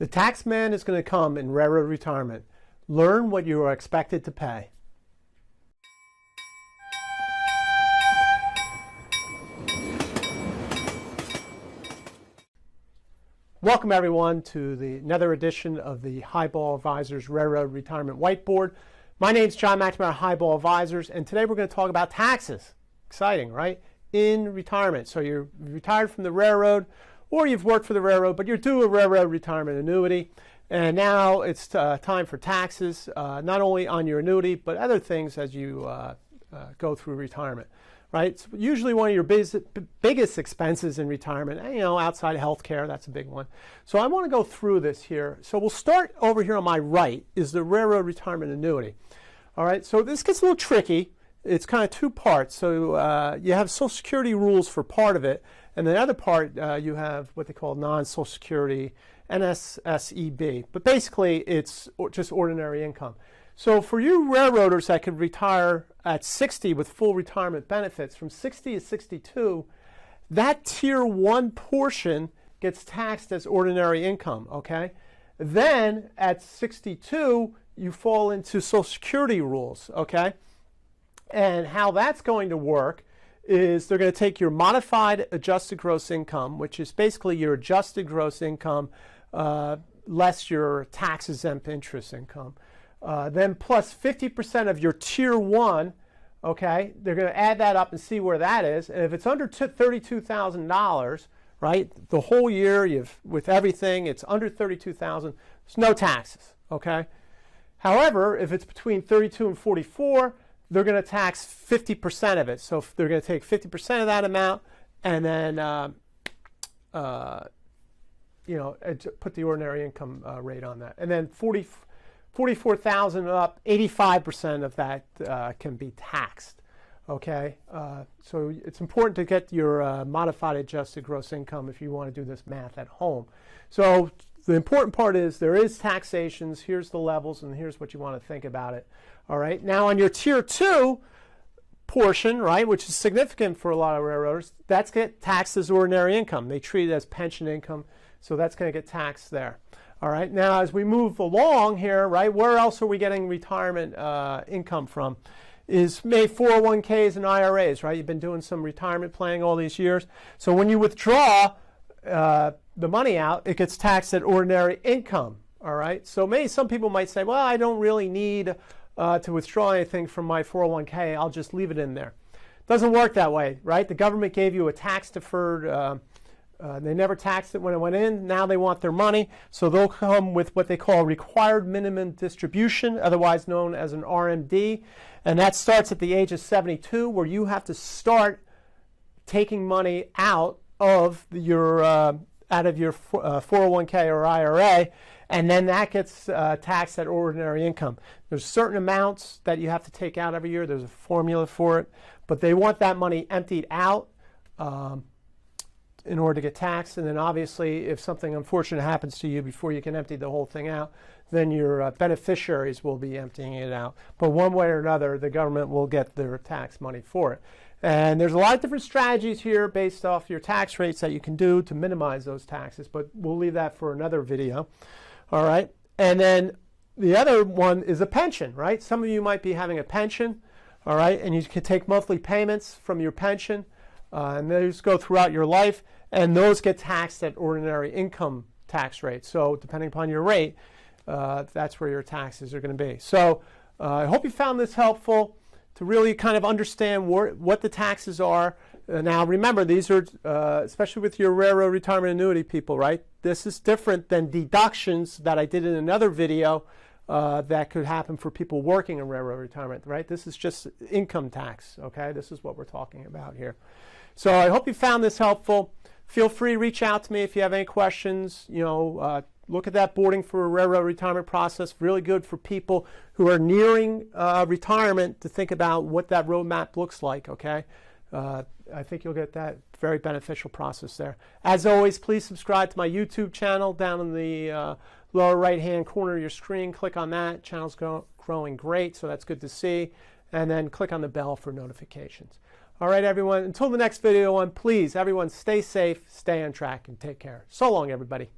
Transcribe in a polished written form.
The tax man is going to come in railroad retirement. Learn what you are expected to pay. Welcome everyone to another edition of the Highball Advisors Railroad Retirement Whiteboard. My name is John McNamara, Highball Advisors, and today we're going to talk about taxes. Exciting, right? In retirement. So you're retired from the railroad, or you've worked for the railroad, but you're due a railroad retirement annuity. And now it's time for taxes, not only on your annuity, but other things as you go through retirement. Right? It's usually one of your biggest expenses in retirement, and, outside of health care, that's a big one. So I want to go through this here. So we'll start over here on my right is the railroad retirement annuity. All right, so this gets a little tricky. It's kind of two parts. So you have Social Security rules for part of it, and the other part you have what they call non-Social Security, NSSEB. But basically, it's just ordinary income. So for you railroaders that could retire at 60 with full retirement benefits, from 60 to 62, that Tier 1 portion gets taxed as ordinary income, okay? Then at 62, you fall into Social Security rules, okay? And how that's going to work is they're going to take your modified adjusted gross income, which is basically your adjusted gross income less your tax-exempt interest income. Then plus 50% of your Tier 1, okay? They're going to add that up and see where that is. And if it's under $32,000, right, the whole year, with everything, it's under $32,000, there's no taxes, okay? However, if it's between 32 and 44, they're going to tax 50% of it. So they're going to take 50% of that amount and then, put the ordinary income rate on that. And then 44,000 up, 85% of that can be taxed, okay? So it's important to get your modified adjusted gross income if you want to do this math at home. So the important part is there is taxations, here's the levels, and here's what you want to think about it, all right? Now on your Tier 2 portion, right, which is significant for a lot of railroaders, that's get taxed as ordinary income. They treat it as pension income, so that's going to get taxed there. All right, now as we move along here, right, where else are we getting retirement income from? Is maybe 401ks and IRAs, right? You've been doing some retirement planning all these years. So when you withdraw the money out, it gets taxed at ordinary income, all right? So maybe some people might say, well, I don't really need to withdraw anything from my 401k. I'll just leave it in there. Doesn't work that way, right? The government gave you a tax-deferred they never taxed it when it went in. Now they want their money. So they'll come with what they call required minimum distribution, otherwise known as an RMD. And that starts at the age of 72, where you have to start taking money out of your 401k or IRA. And then that gets taxed at ordinary income. There's certain amounts that you have to take out every year. There's a formula for it. But they want that money emptied out in order to get taxed. And then obviously if something unfortunate happens to you before you can empty the whole thing out, then your beneficiaries will be emptying it out. But one way or another, the government will get their tax money for it. And there's a lot of different strategies here based off your tax rates that you can do to minimize those taxes, but we'll leave that for another video. All right, and then the other one is a pension, right? Some of you might be having a pension, all right, and you can take monthly payments from your pension. And those go throughout your life, and those get taxed at ordinary income tax rate. So depending upon your rate, that's where your taxes are going to be. So I hope you found this helpful to really kind of understand what the taxes are. Now remember, these are, especially with your railroad retirement annuity people, right? This is different than deductions that I did in another video that could happen for people working in railroad retirement, right? This is just income tax, okay? This is what we're talking about here. So I hope you found this helpful. Feel free to reach out to me if you have any questions. Look at that boarding for a railroad retirement process. Really good for people who are nearing retirement to think about what that roadmap looks like, okay? I think you'll get that very beneficial process there. As always, please subscribe to my YouTube channel down in the lower right-hand corner of your screen. Click on that. Channel's growing great, so that's good to see. And then click on the bell for notifications. All right, everyone, until the next video, please, everyone, stay safe, stay on track, and take care. So long, everybody.